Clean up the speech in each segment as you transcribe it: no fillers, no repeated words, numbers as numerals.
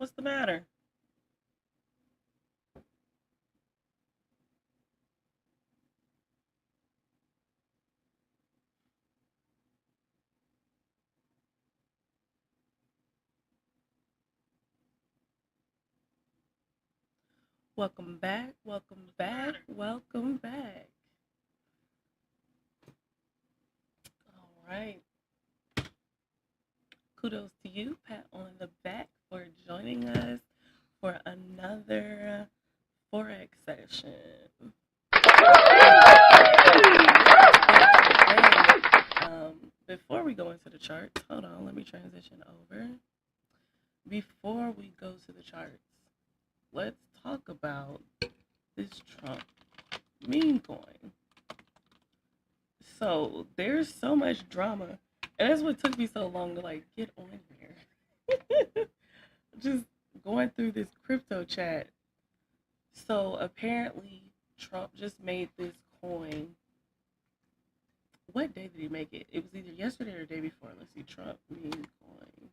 What's the matter? Welcome back. Welcome back. Welcome back. All right. Kudos to you, pat on the back, for joining us for another Forex session. Before we go into the charts, hold on, let me transition over. Before we go to the charts, let's talk about this Trump meme coin. So there's so much drama, and that's what took me so long to get on here. Just going through this crypto chat. So apparently Trump just made this coin. What day did he make it? It was either yesterday or the day before. Let's see, Trump meme coin.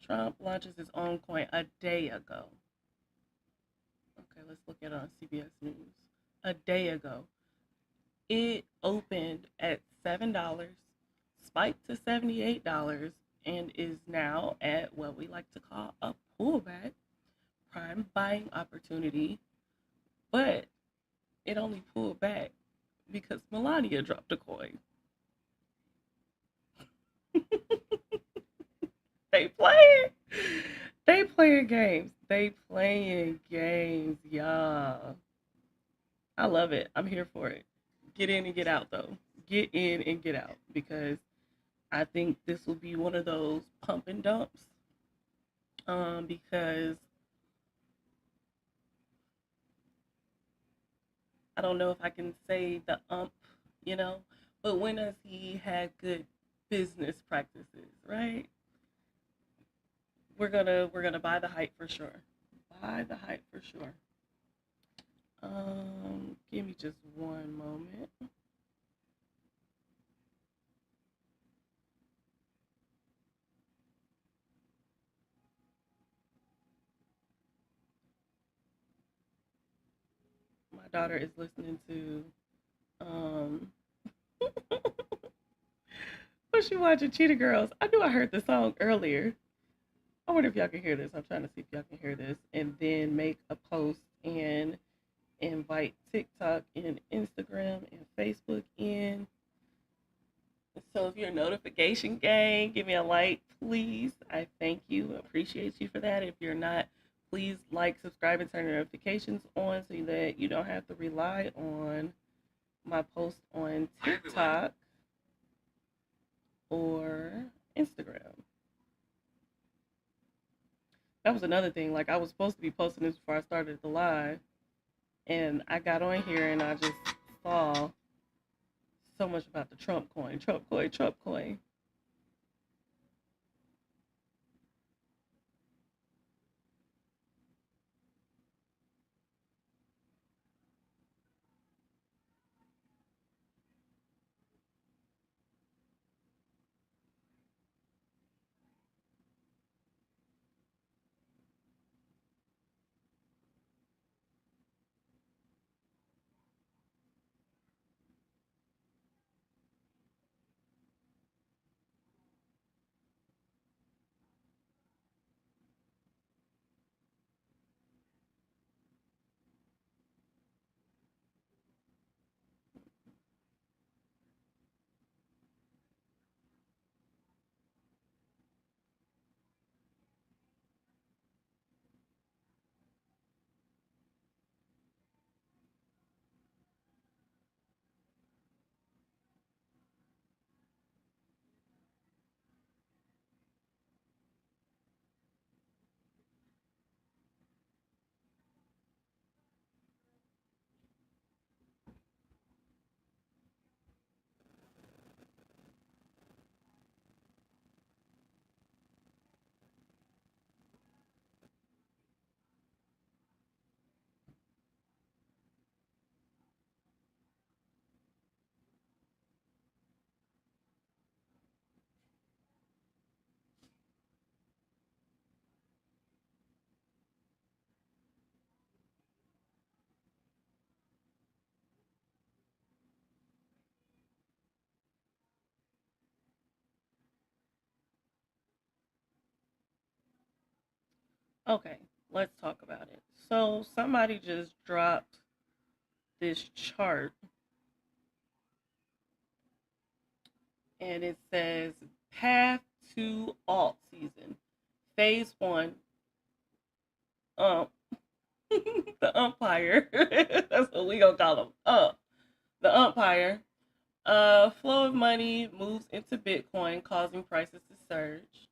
Trump launches his own coin a day ago. Okay, let's look at it on CBS News. A day ago. It opened at $7, spiked to $78, and is now at what we like to call a pullback, prime buying opportunity. But it only pulled back because Melania dropped a coin. They playing. They playing games. They playing games, y'all. I love it. I'm here for it. Get in and get out, though. Get in and get out, because I think this will be one of those pump and dumps. Because I don't know if I can say the you know, but when has he had good business practices, right? We're gonna buy the hype for sure. Buy the hype for sure. Give me just one moment. My daughter is listening to um was she watching Cheetah Girls? I knew I heard the song earlier. I wonder if y'all can hear this. I'm trying to see if y'all can hear this. And then make a post and invite TikTok and Instagram and Facebook in. So if you're a notification gang, give me a like, please. I thank you. Appreciate you for that. If you're not, please like, subscribe, and turn your notifications on so that you don't have to rely on my post on TikTok or Instagram. That was another thing. Like, I was supposed to be posting this before I started the live, and I got on here and I just saw so much about the Trump coin, Trump coin, Trump coin. Okay, let's talk about it. So somebody just dropped this chart and it says path to alt season. Phase one, um the umpire. That's what we gonna call him. The umpire. Flow of money moves into Bitcoin, causing prices to surge.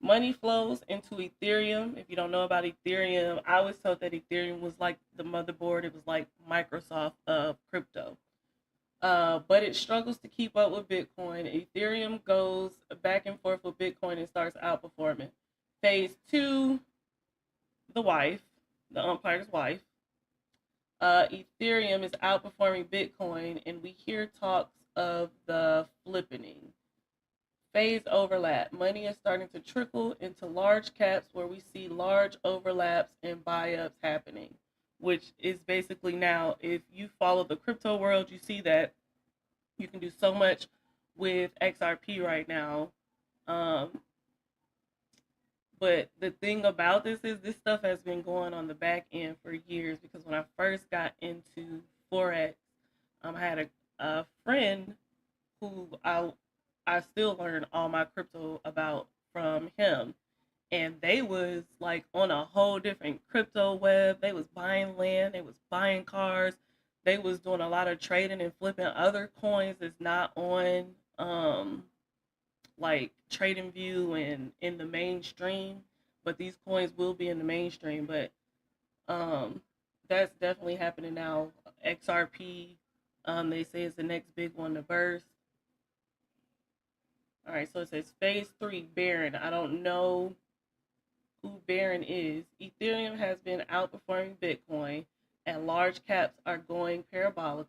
Money flows into Ethereum. If you don't know about Ethereum, I was told that Ethereum was like the motherboard. It was like Microsoft of crypto. But it struggles to keep up with Bitcoin. Ethereum goes back and forth with Bitcoin and starts outperforming. Phase two, the wife, the umpire's wife. Ethereum is outperforming Bitcoin, and we hear talks of the flippening. Phase overlap. Money is starting to trickle into large caps where we see large overlaps and buy ups happening, which is basically now, if you follow the crypto world, you see that you can do so much with XRP right now. Um, but the thing about this is this stuff has been going on the back end for years because when I first got into Forex, I had a friend who I still learn all my crypto about from him. And they was like on a whole different crypto web. They was buying land, they was buying cars, they was doing a lot of trading and flipping other coins that's not on like Trading View and in the mainstream. But these coins will be in the mainstream. But um that's definitely happening now. XRP, they say is the next big one to burst. All right, so it says phase three, Baron. I don't know who Baron is. Ethereum has been outperforming Bitcoin, and large caps are going parabolic.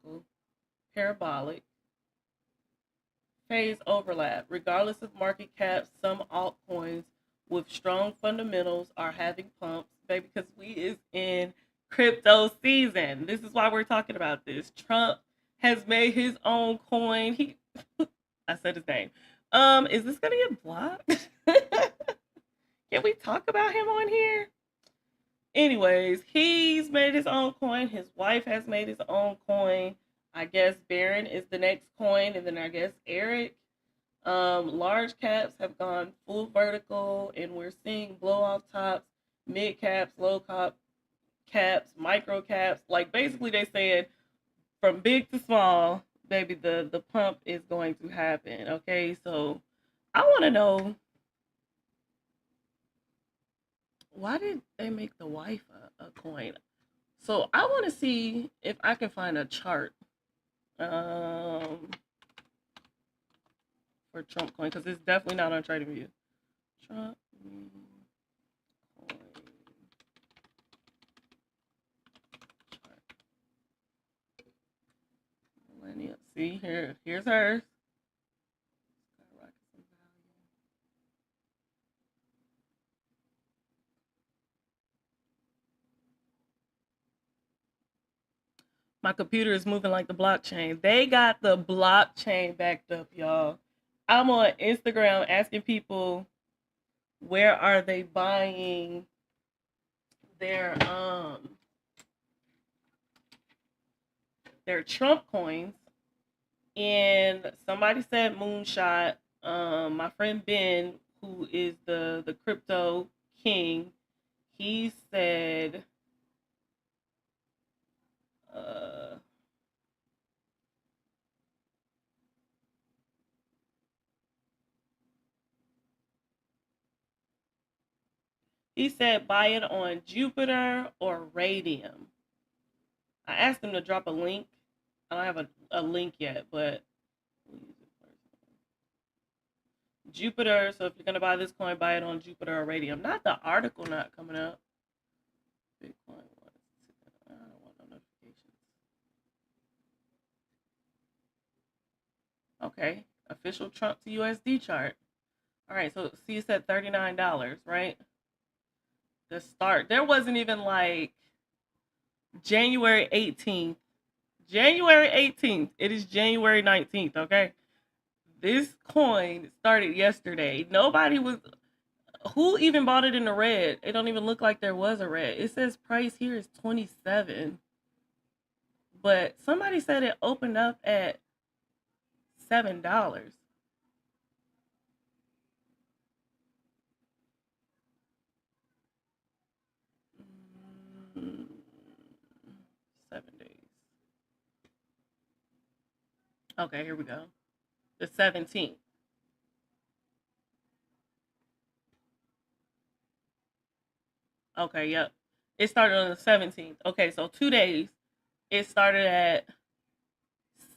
Phase overlap. Regardless of market cap, some altcoins with strong fundamentals are having pumps, baby, because we is in crypto season. This is why we're talking about this. Trump has made his own coin. He, I said his name. Is this gonna get blocked? Can we talk about him on here? Anyways, he's made his own coin. His wife has made his own coin. I guess Baron is the next coin, and then I guess Eric. Large caps have gone full vertical, and we're seeing blow off tops, mid caps, caps, micro caps. Like basically, they said from big to small, baby, the pump is going to happen. Okay, so I want to know, why did they make the wife a coin? So I want to see if I can find a chart um, for Trump coin because it's definitely not on Trading View. Trump coin. Millennial. See here. Here's hers. My computer is moving like the blockchain. They got the blockchain backed up, y'all. I'm on Instagram asking people where are they buying their Trump coins, and somebody said Moonshot. My friend Ben, who is the crypto king, he said uh, buy it on Jupiter or Radium. I asked him to drop a link. I don't have a link yet, but Jupiter. So if you're gonna buy this coin, buy it on Jupiter or Radium. Not the article not coming up. Bitcoin. I don't want no notifications. Okay. Official Trump to USD chart. All right. So see, it said $39, right? The start. There wasn't even like January 18th. January 18th. It is January 19th. Okay. This coin started yesterday. Nobody was Who even bought it in the red? It don't even look like there was a red. It says price here is 27, but somebody said it opened up at $7. Mm, 7 days. Okay, here we go. The 17th. Okay, yep. It started on the 17th. Okay, so 2 days. It started at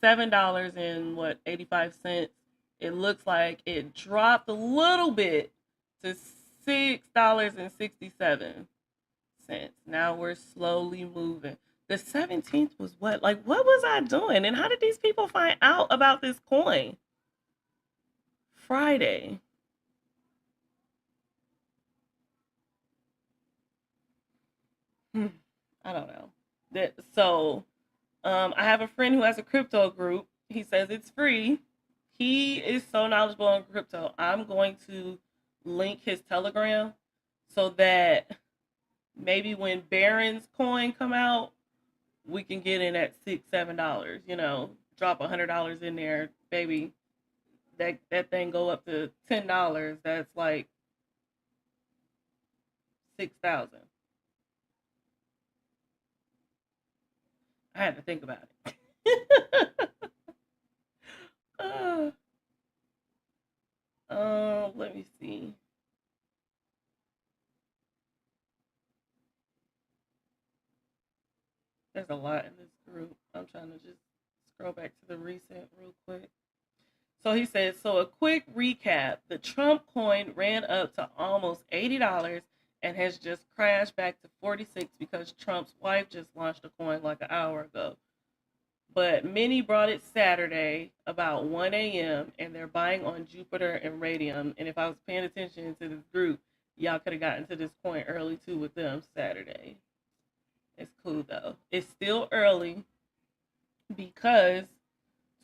$7 and what 85 cents. It looks like it dropped a little bit to $6.67. Now we're slowly moving. The 17th was what? Like, what was I doing? And how did these people find out about this coin? Friday. Hmm, I don't know. I have a friend who has a crypto group. He says it's free. He is so knowledgeable on crypto. I'm going to link his Telegram so that maybe when Barron's coin come out, we can get in at $6, $7. Drop $100 in there, baby. That thing go up to $10. That's like 6,000. I had to think about it. uh, let me see. There's a lot in this group. I'm trying to just scroll back to the recent real quick. So he says, so a quick recap. The Trump coin ran up to almost $80 and has just crashed back to 46 because Trump's wife just launched a coin like an hour ago. But many brought it Saturday about 1 a.m. and they're buying on Jupiter and Radium. And if I was paying attention to this group, y'all could have gotten to this coin early too with them Saturday. It's cool though. It's still early because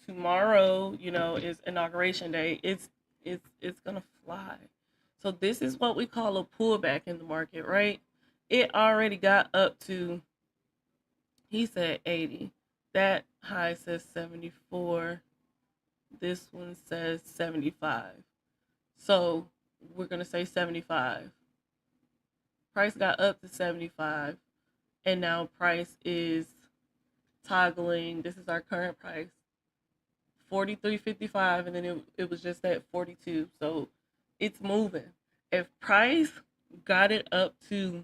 tomorrow, is inauguration day. It's gonna fly. So this is what we call a pullback in the market, right? It already got up to, he said 80. That high says 74. This one says 75. So we're gonna say 75. Price got up to 75, and now price is toggling. This is our current price, 43.55, and then it was just at 42. So it's moving. If price got it up to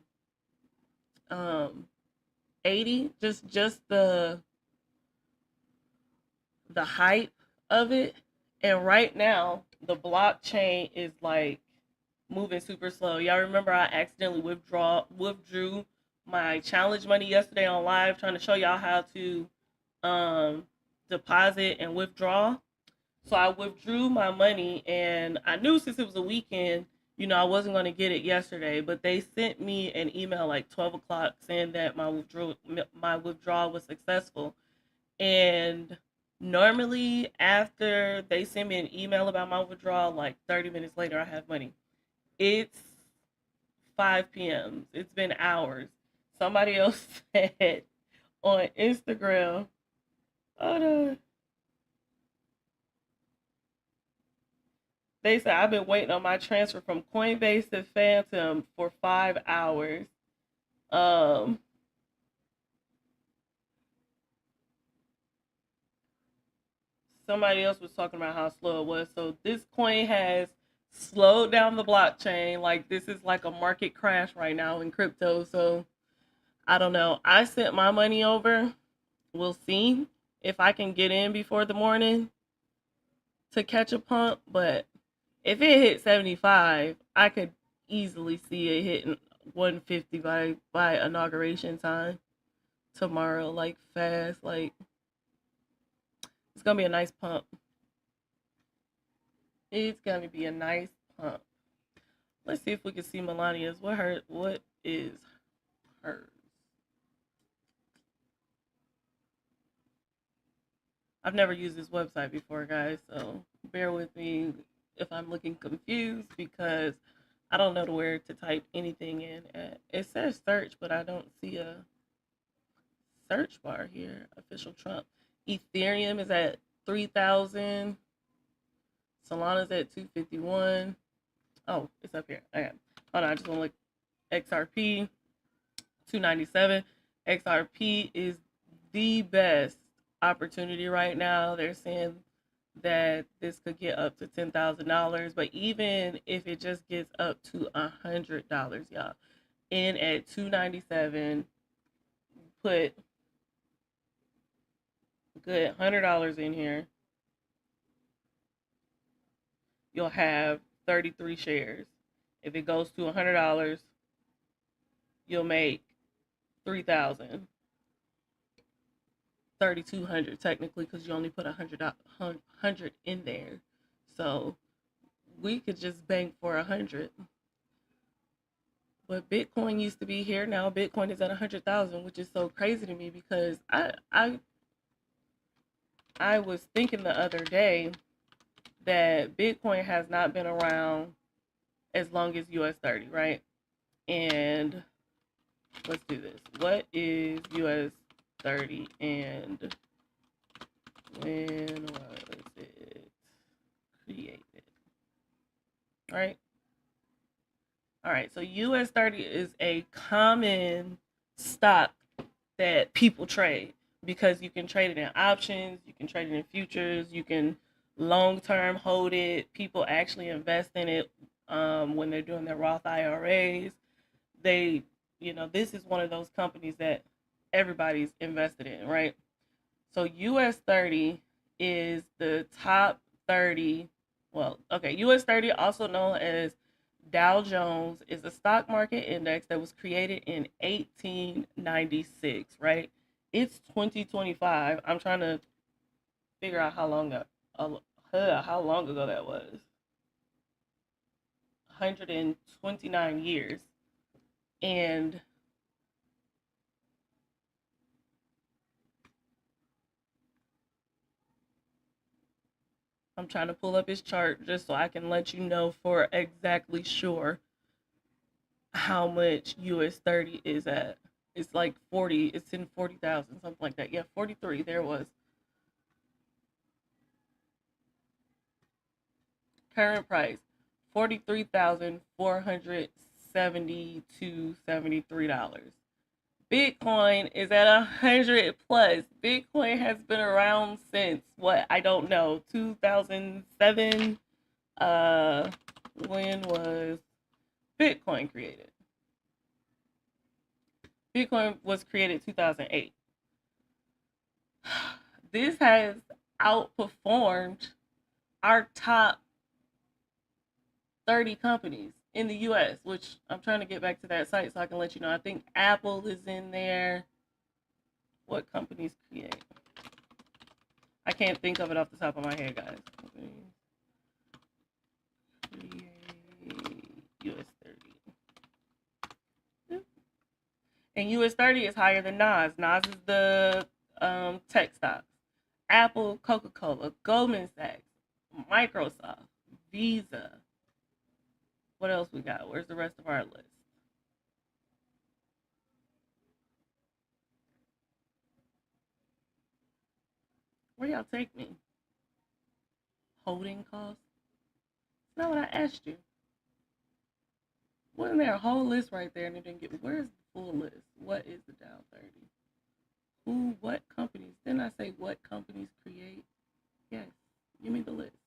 80, just the hype of it, and right now the blockchain is like moving super slow. Y'all remember I accidentally withdrew my challenge money yesterday on live, trying to show y'all how to um deposit and withdraw. So I withdrew my money, and I knew since it was a weekend, I wasn't going to get it yesterday. But they sent me an email like 12 o'clock saying that my withdrawal was successful. And normally, after they send me an email about my withdrawal, like 30 minutes later, I have money. It's 5 p.m. It's been hours. Somebody else said on Instagram, oh no, they said I've been waiting on my transfer from Coinbase to Phantom for 5 hours. Um, Somebody else was talking about how slow it was. So this coin has slowed down the blockchain. Like this is like a market crash right now in crypto. So I don't know. I sent my money over. We'll see if I can get in before the morning to catch a pump. But if it hit 75, I could easily see it hitting 150 by inauguration time tomorrow. Like fast. Like it's gonna be a nice pump. It's gonna be a nice pump. Let's see if we can see Melania's. What is hers? I've never used this website before, guys, so bear with me if I'm looking confused because I don't know where to type anything in. It says search, but I don't see a search bar here. Official Trump. Ethereum is at 3,000. Solana's at 251. Oh, it's up here. Okay. Hold on, I just want to look. XRP 297. XRP is the best opportunity right now. They're saying that this could get up to $10,000, but even if it just gets up to $100, y'all, in at 297, put a good $100 in here, you'll have 33 shares. If it goes to $100, you'll make 3,000. 3,200 technically, because you only put 100 in there. So we could just bank for 100. But Bitcoin used to be here. Now Bitcoin is at 100,000, which is so crazy to me because I was thinking the other day that Bitcoin has not been around as long as US 30, right? And let's do this. What is US 30 and when was it created? Right? All right, so US 30 is a common stock that people trade because you can trade it in options, you can trade it in futures, you can long term hold it. People actually invest in it when they're doing their Roth IRAs. They, this is one of those companies that everybody's invested in, right? So US 30 is the top 30. Well, okay, US 30, also known as Dow Jones, is a stock market index that was created in 1896, right? It's 2025. I'm trying to figure out how long ago that was. 129 years. And I'm trying to pull up his chart just so I can let you know for exactly sure how much US 30 is at. It's like 40, it's in 40,000, something like that. Yeah, 43, there it was. Current price, $43,472.73. Bitcoin is at 100 plus. Bitcoin has been around since what? I don't know. 2007. Uh, when was Bitcoin created? Bitcoin was created 2008. This has outperformed our top 30 companies in the US, which I'm trying to get back to that site so I can let you know. I think Apple is in there. What companies create? I can't think of it off the top of my head, guys. Create US 30. And US 30 is higher than Nas. Nas is the tech stocks. Apple, Coca-Cola, Goldman Sachs, Microsoft, Visa. What else we got? Where's the rest of our list? Where y'all take me? Holding costs? That's not what I asked you. Wasn't there a whole list right there and it didn't get. Where's the full list? What is the Dow 30? Who, what companies? Didn't I say what companies create? Yes. Give me the list.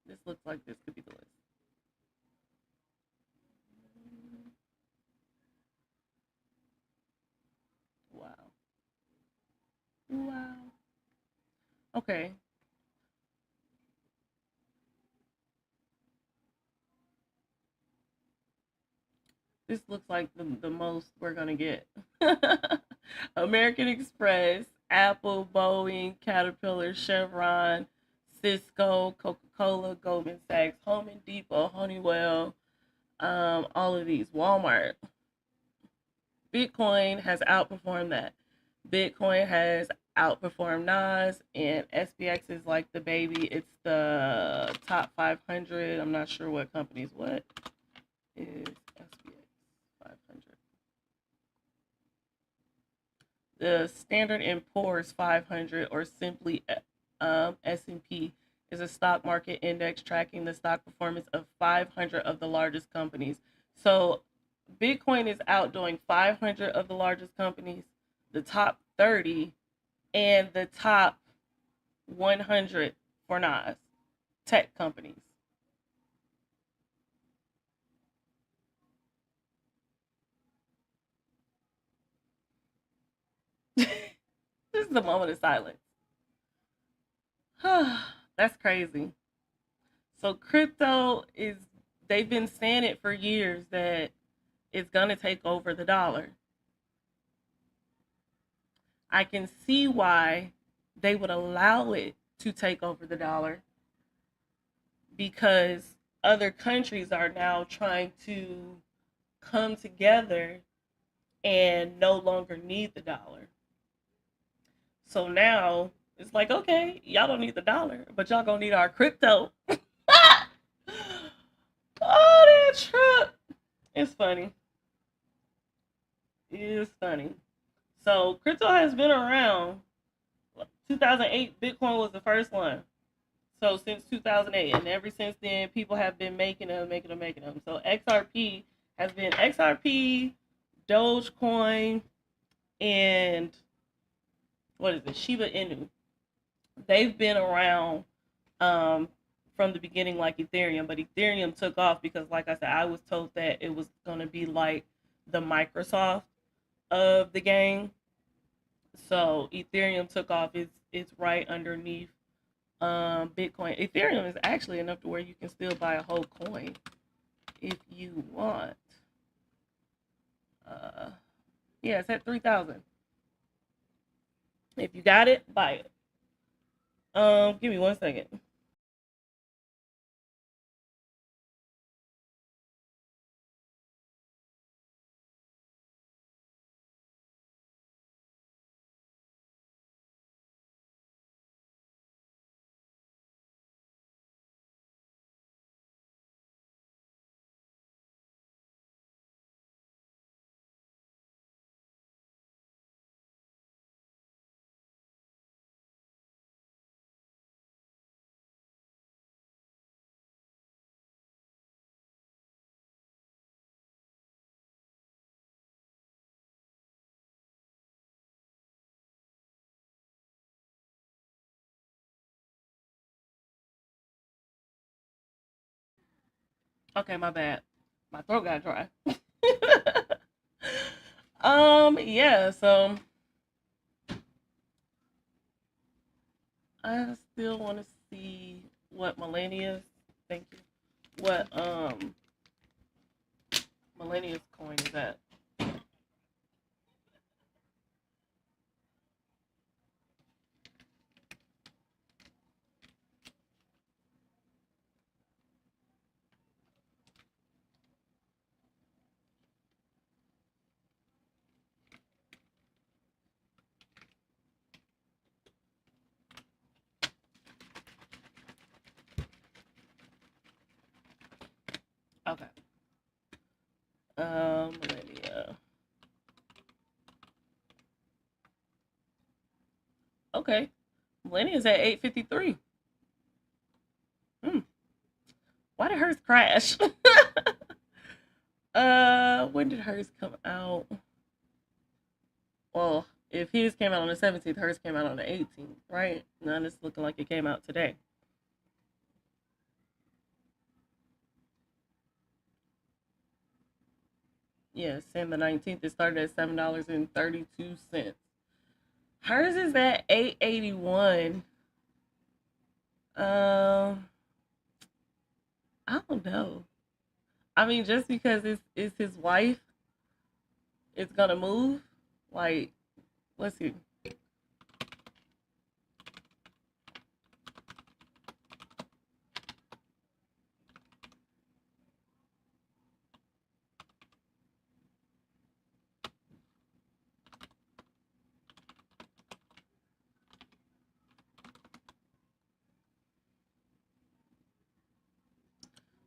This looks like this could be the list. Wow. Wow. Okay. This looks like the most we're going to get. American Express, Apple, Boeing, Caterpillar, Chevron, Cisco, Coca-Cola, Goldman Sachs, Home and Depot, Honeywell, all of these, Walmart. Bitcoin has outperformed that. Bitcoin has outperformed Nas, and SPX is like the baby. It's the top 500. I'm not sure what companies. What is SPX 500? The Standard and Poor's 500, or simply S&P, is a stock market index tracking the stock performance of 500 of the largest companies. So Bitcoin is outdoing 500 of the largest companies, the top 30, and the top 100 for Nas tech companies. This is the moment of silence. That's crazy. So crypto is, they've been saying it for years that it's going to take over the dollar. I can see why they would allow it to take over the dollar, because other countries are now trying to come together and no longer need the dollar. So now it's like, okay, y'all don't need the dollar, but y'all gonna need our crypto. Oh, that trip. It's funny. It's funny. So crypto has been around. 2008, Bitcoin was the first one. So since 2008, and ever since then, people have been making them, making them, making them. So XRP has been XRP, Dogecoin, and what is it, Shiba Inu. They've been around um, from the beginning, like Ethereum, but Ethereum took off because, like I said, I was told that it was going to be like the Microsoft of the game. So Ethereum took off. It's right underneath Bitcoin. Ethereum is actually enough to where you can still buy a whole coin if you want. Uh, yeah, it's at 3,000. If you got it, buy it. Give me 1 second. Okay, my bad. My throat got dry. Yeah. So I still want to see what Millennia's. Thank you. What Millennia's coin is at. Okay. Millennia. Okay. Millennia's at 853. Hmm. Why did hers crash? When did hers come out? Well, if his came out on the 17th, hers came out on the 18th, right? Now it's looking like it came out today. Yes, and the 19th, it started at $7.32. Hers is at 881. Um, I don't know. I mean, just because it's his wife, it's gonna move. Like, let's see.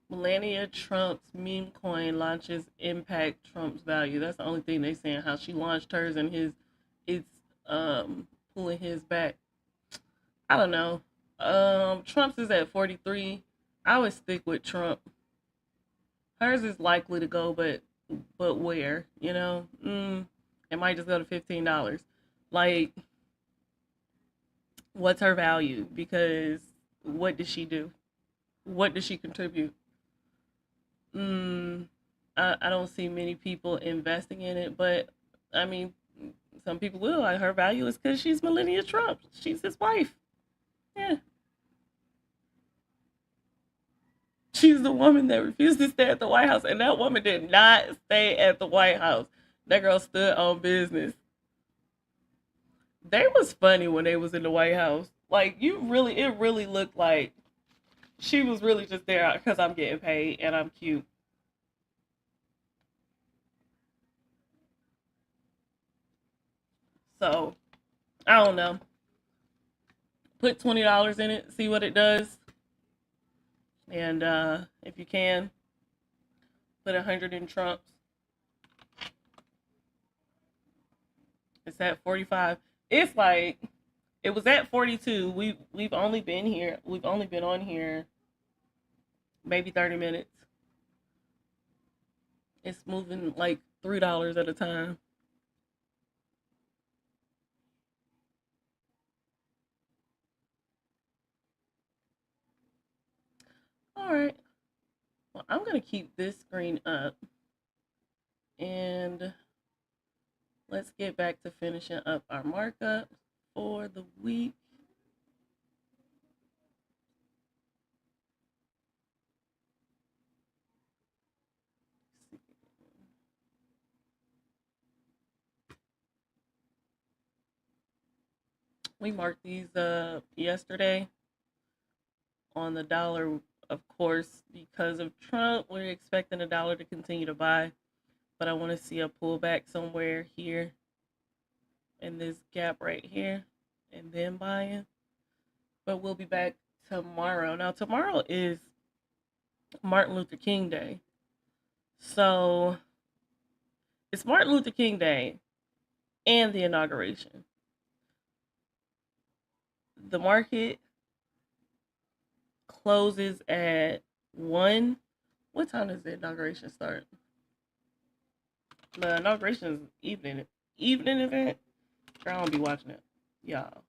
Melania Trump's meme coin launches impact Trump's value. That's the only thing they saying. How she launched hers and his, it's pulling his back. I don't know. Trump's is at 43. I would stick with Trump. Hers is likely to go, but where? You know, it might just go to $15. Like, what's her value? Because what did she do? What did she contribute? Mm, I don't see many people investing in it, but I mean, some people will. Like, her value is because she's Melania Trump. She's his wife. Yeah, she's the woman that refused to stay at the White House, and that woman did not stay at the White House. That girl stood on business. They was funny when they was in the White House. Like, it really looked like she was really just there because I'm getting paid and I'm cute. So I don't know. Put $20 in it, see what it does, and if you can, put 100 in Trump's. It's at 45. It's like it was at 42. We've only been here. We've only been on here maybe 30 minutes. It's moving like $3 at a time. All right. Well, I'm gonna keep this screen up, and let's get back to finishing up our markup for the week. We marked these yesterday on the dollar. Of course, because of Trump, we're expecting the dollar to continue to buy, but I want to see a pullback somewhere here in this gap right here and then buying. But we'll be back tomorrow. Now, tomorrow is Martin Luther King Day. So it's Martin Luther King Day and the inauguration. The market closes at 1. What time does the inauguration start? The inauguration is evening event. I don't be watching it, y'all.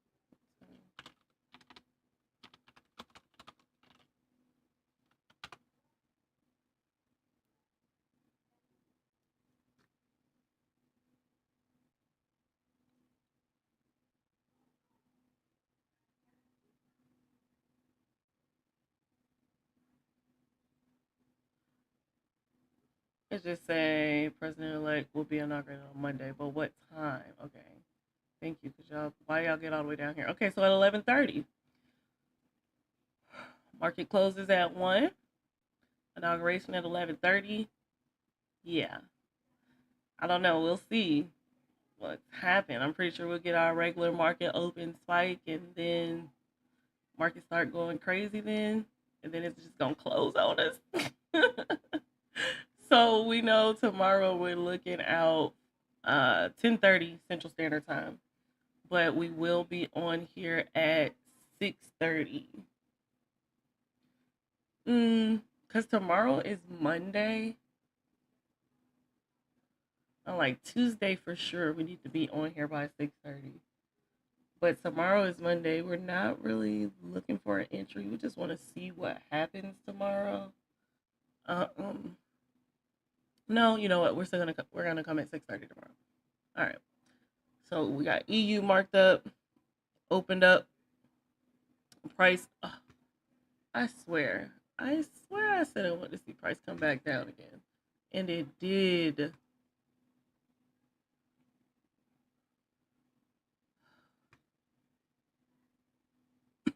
It's just say President-elect will be inaugurated on Monday, but what time? Okay, thank you, cause y'all. Why y'all get all the way down here? Okay, so at 11:30, market closes at 1. Inauguration at 11:30. Yeah, I don't know. We'll see what's happened. I'm pretty sure we'll get our regular market open spike, and then market start going crazy then, and then it's just gonna close on us. So we know tomorrow we're looking out 10:30 Central Standard Time, but we will be on here at 6:30. Cause tomorrow is Monday. On like Tuesday for sure, we need to be on here by 6:30. But tomorrow is Monday. We're not really looking for an entry. We just want to see what happens tomorrow. Um, no, you know what? We're gonna come at 6:30 tomorrow. All right. So we got EU marked up, opened up, price. I swear, I said I want to see price come back down again, and it did.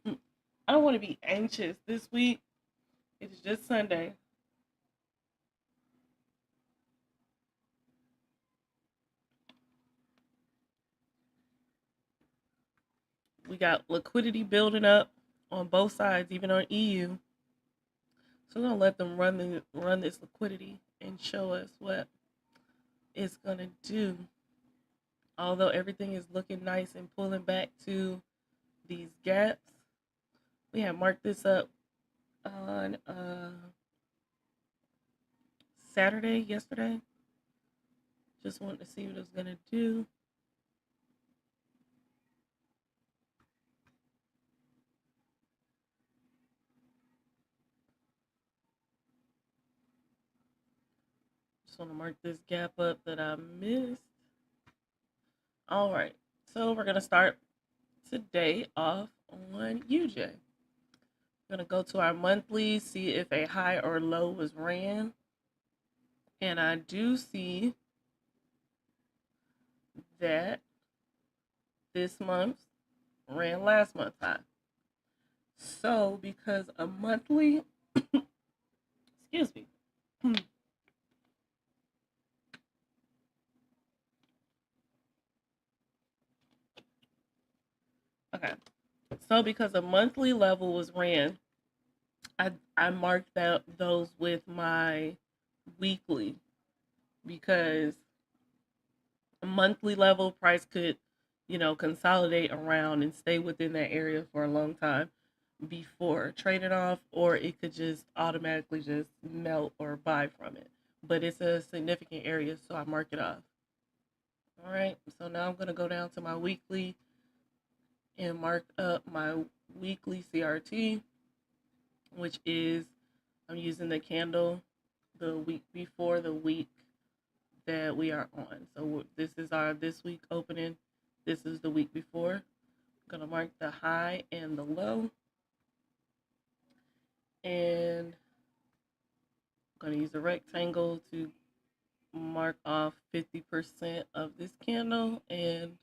I don't want to be anxious this week. It's just Sunday. We got liquidity building up on both sides, even on EU. So we're gonna let them run this liquidity and show us what it's gonna do. Although everything is looking nice and pulling back to these gaps, we have marked this up on Saturday yesterday. Just wanted to see what it was gonna do. Just want to mark this gap up that I missed. All right, so we're gonna start today off on UJ. We're gonna go to our monthly, see if a high or low was ran, and I do see that this month ran last month's high. So because a monthly, excuse me. Okay. So because a monthly level was ran, I marked out those with my weekly because a monthly level price could, consolidate around and stay within that area for a long time before trading off, or it could just automatically just melt or buy from it. But it's a significant area, so I mark it off. All right, so now I'm gonna go down to my weekly and mark up my weekly CRT, which is I'm using the candle the week before the week that we are on. So this is our this week opening. This is the week before. I'm gonna mark the high and the low, and I'm gonna use a rectangle to mark off 50% of this candle and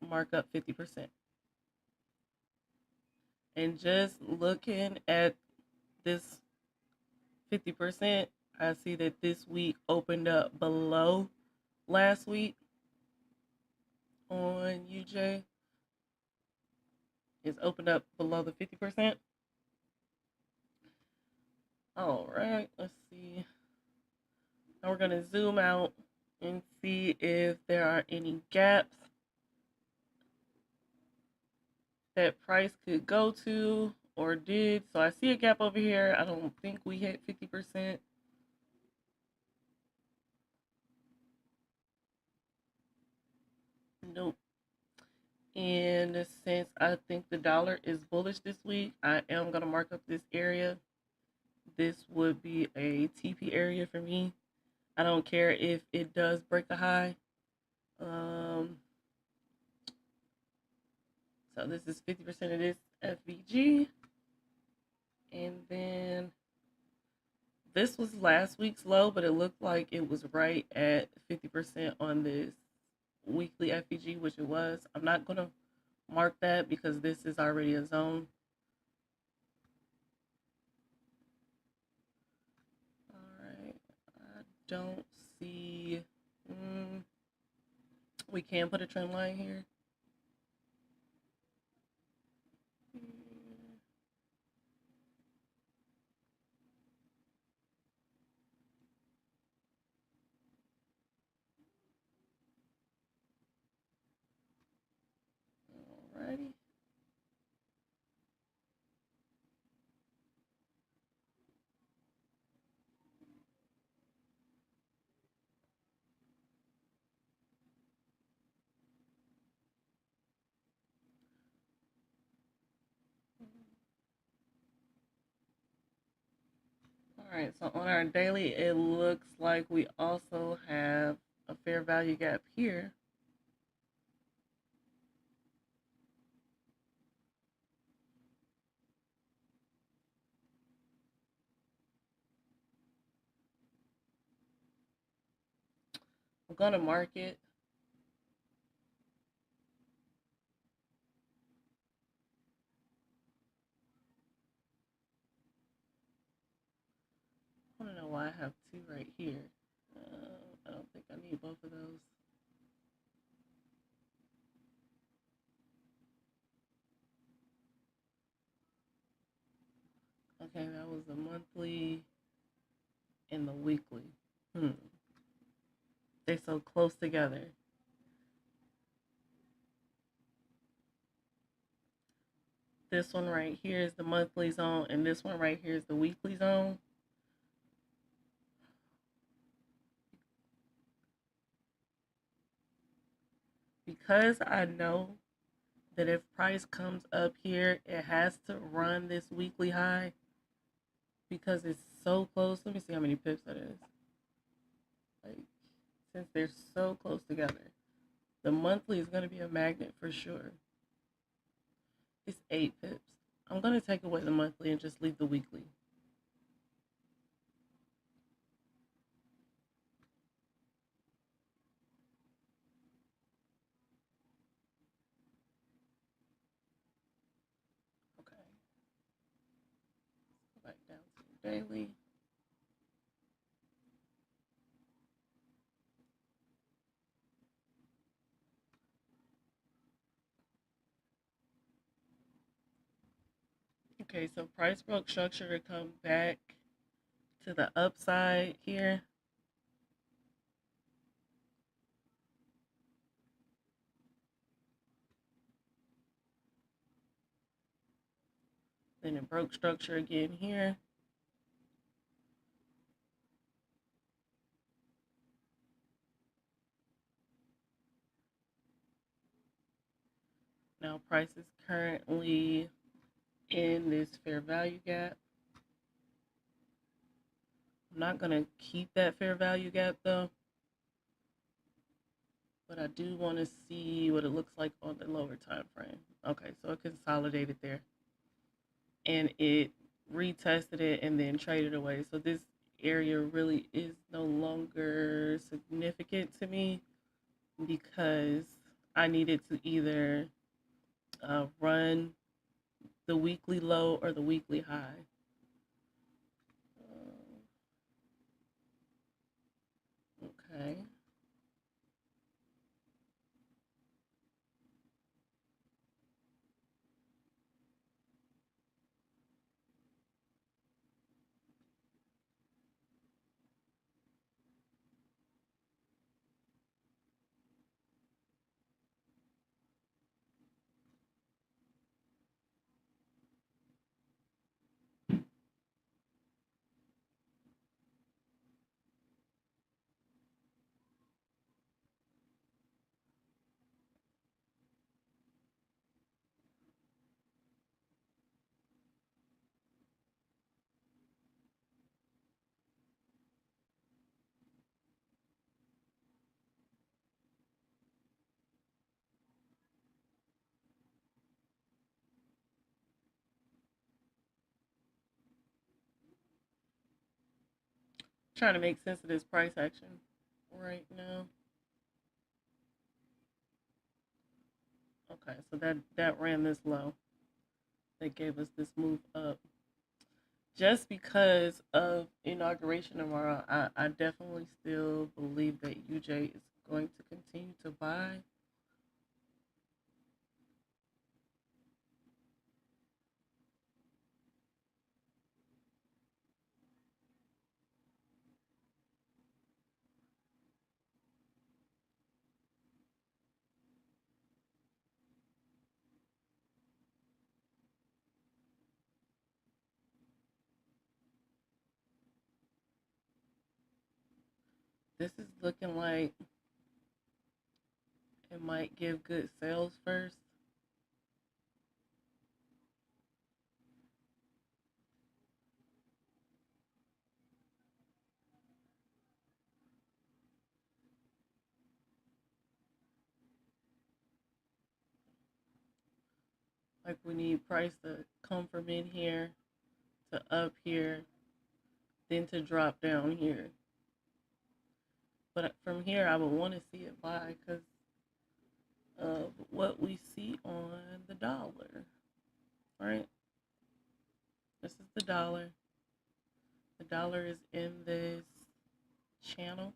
mark up 50%. And just looking at this 50%, I see that this week opened up below last week on UJ. It's opened up below the 50%. All right, let's see. Now we're going to zoom out and see if there are any gaps that price could go to or did. So I see a gap over here. I don't think we hit 50%. Nope. And since I think the dollar is bullish this week, I am going to mark up this area. This would be a TP area for me. I don't care if it does break a high. So this is 50% of this FVG. And then this was last week's low, but it looked like it was right at 50% on this weekly FVG, which it was. I'm not going to mark that because this is already a zone. All right. I don't see... we can put a trend line here. Alrighty. All right, so on our daily, it looks like we also have a fair value gap here. I'm going to mark it. I don't know why I have two right here. I don't think I need both of those. Okay, that was the monthly and the weekly. Hmm. They're so close together. This one right here is the monthly zone, and this one right here is the weekly zone. Because I know that if price comes up here, it has to run this weekly high because it's so close. Let me see how many pips that is. Like, since they're so close together, the monthly is going to be a magnet for sure. It's 8 pips. I'm going to take away the monthly and just leave the weekly. Okay, go back down to the daily. Okay, so price broke structure to come back to the upside here. Then it broke structure again here. Now price is currently in this fair value gap. I'm not going to keep that fair value gap though, but I do want to see what it looks like on the lower time frame. Okay, so it consolidated there and it retested it and then traded away. So this area really is no longer significant to me because I needed to either run the weekly low or the weekly high. Okay. Trying to make sense of this price action right now. Okay, so that ran this low. That gave us this move up. Just because of inauguration tomorrow, I definitely still believe that UJ is going to continue to buy. This is looking like it might give good sales first. Like we need price to come from in here to up here, then to drop down here. But from here, I would want to see it buy because of what we see on the dollar, right? This is the dollar. The dollar is in this channel,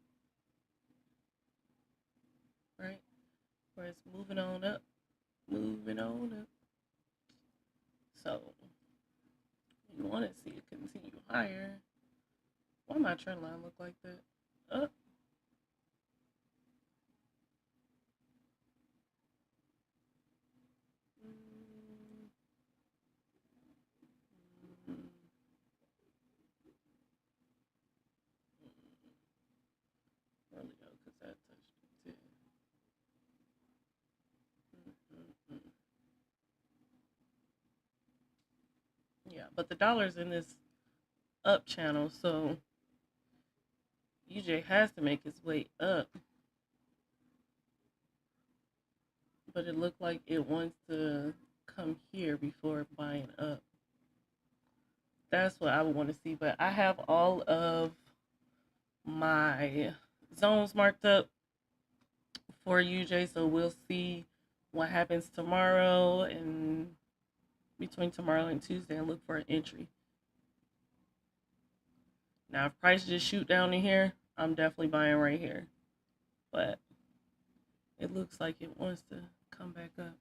right? Where it's moving on up, moving on up. So you want to see it higher. Why my trend line look like that? Up. Mm, mm, really go, because that touched it too. Mm. Yeah, but the dollar's in this up channel, so UJ has to make its way up. But it looked like it wants to come here before buying up. That's what I would want to see. But I have all of my zones marked up for UJ, so we'll see what happens tomorrow and between tomorrow and Tuesday and look for an entry. Now, if price just shoot down in here, I'm definitely buying right here. But it looks like it wants to come back up.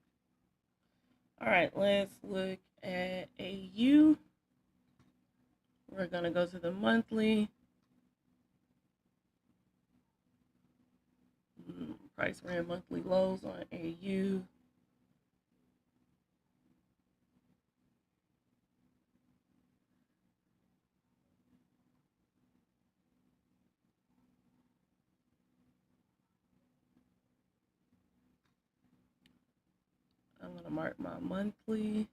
All right, let's look at AU. We're going to go to the monthly. Price ran monthly lows on AU. I'm going to mark my monthly.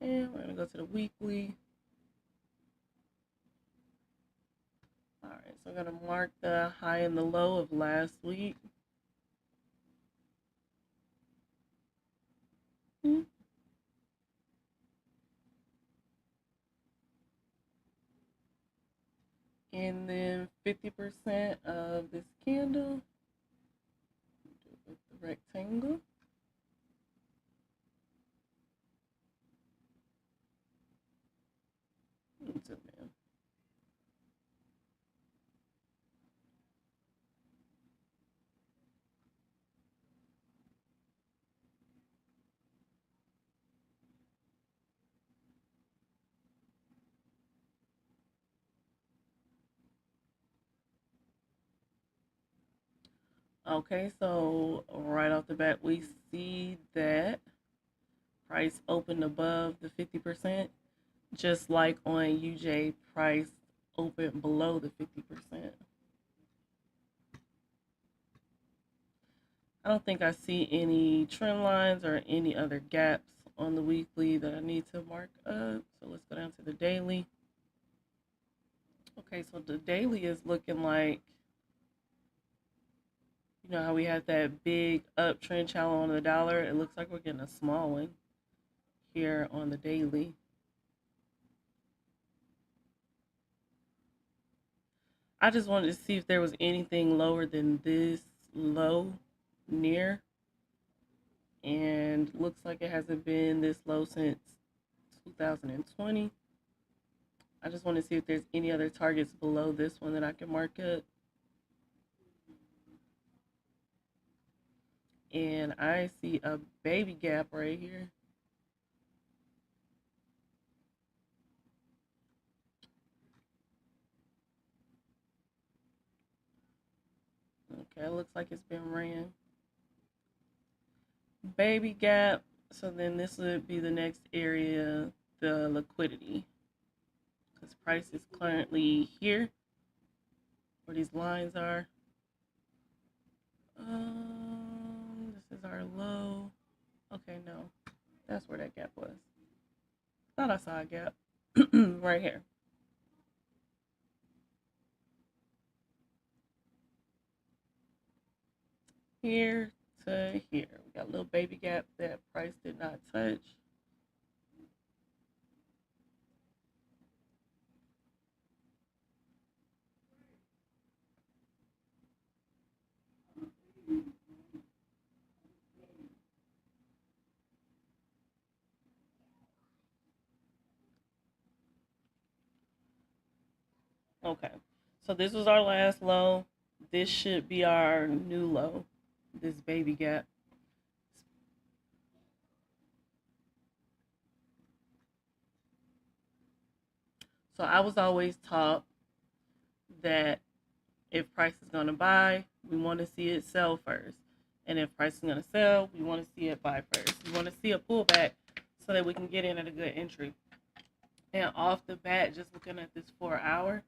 And we're going to go to the weekly. All right, so I'm going to mark the high and the low of last week. And then 50% of this candle with the rectangle. Zoom in. Okay, so right off the bat, we see that price opened above the 50%, just like on UJ, price opened below the 50%. I don't think I see any trend lines or any other gaps on the weekly that I need to mark up. So let's go down to the daily. Okay, so the daily is looking like, you know how we had that big uptrend channel on the dollar? It looks like we're getting a small one here on the daily. I just wanted to see if there was anything lower than this low near. And looks like it hasn't been this low since 2020. I just want to see if there's any other targets below this one that I can mark up. And I see a baby gap right here. Okay, it looks like it's been ran. Baby gap. So then this would be the next area, the liquidity. Because price is currently here, where these lines are. This is our low. Okay, no. That's where that gap was. Thought I saw a gap right here. Here to here. We got a little baby gap that price did not touch. Okay. So this was our last low. This should be our new low. This baby gap. So I was always taught that if price is going to buy, we want to see it sell first. And if price is going to sell, we want to see it buy first. We want to see a pullback so that we can get in at a good entry. And off the bat, just looking at this 4 hour,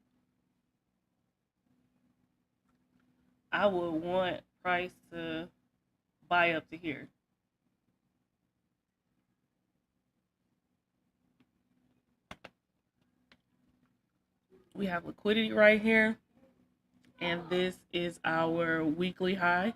I would want price to buy up to here. We have liquidity right here, and this is our weekly high.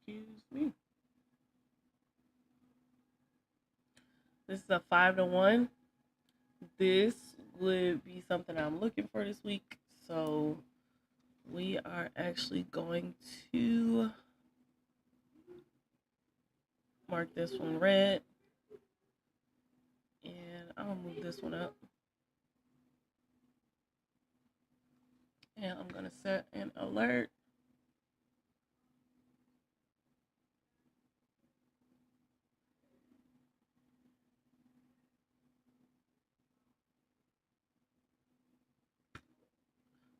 Excuse me. This is a 5 to 1. This would be something I'm looking for this week. So we are actually going to mark this one red. And I'll move this one up. And I'm going to set an alert.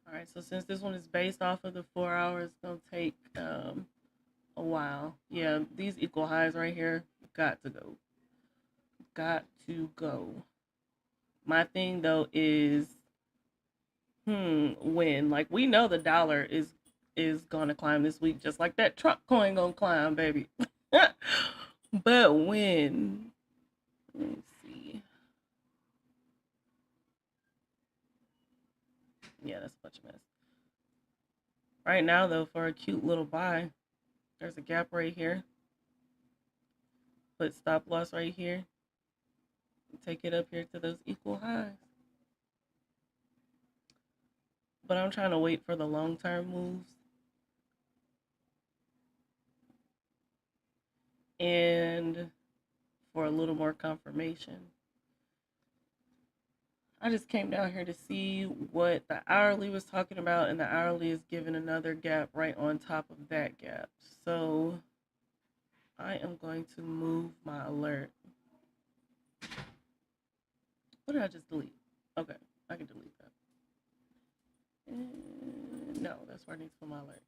All right, so since this one is based off of the 4 hours, it's going to take a while. Yeah, these equal highs right here got to go. Got to go. My thing, though, is when? Like, we know the dollar is going to climb this week, just like that Trump coin going to climb, baby. But when? Let me see. Yeah, that's a bunch of mess. Right now, though, for a cute little buy, there's a gap right here. Put stop loss right here. Take it up here to those equal highs. But I'm trying to wait for the long-term moves. And for a little more confirmation. I just came down here to see what the hourly was talking about, and the hourly is giving another gap right on top of that gap. So I am going to move my alert. What did I just delete? Okay, I can delete that. And no, that's where I need to put my alert.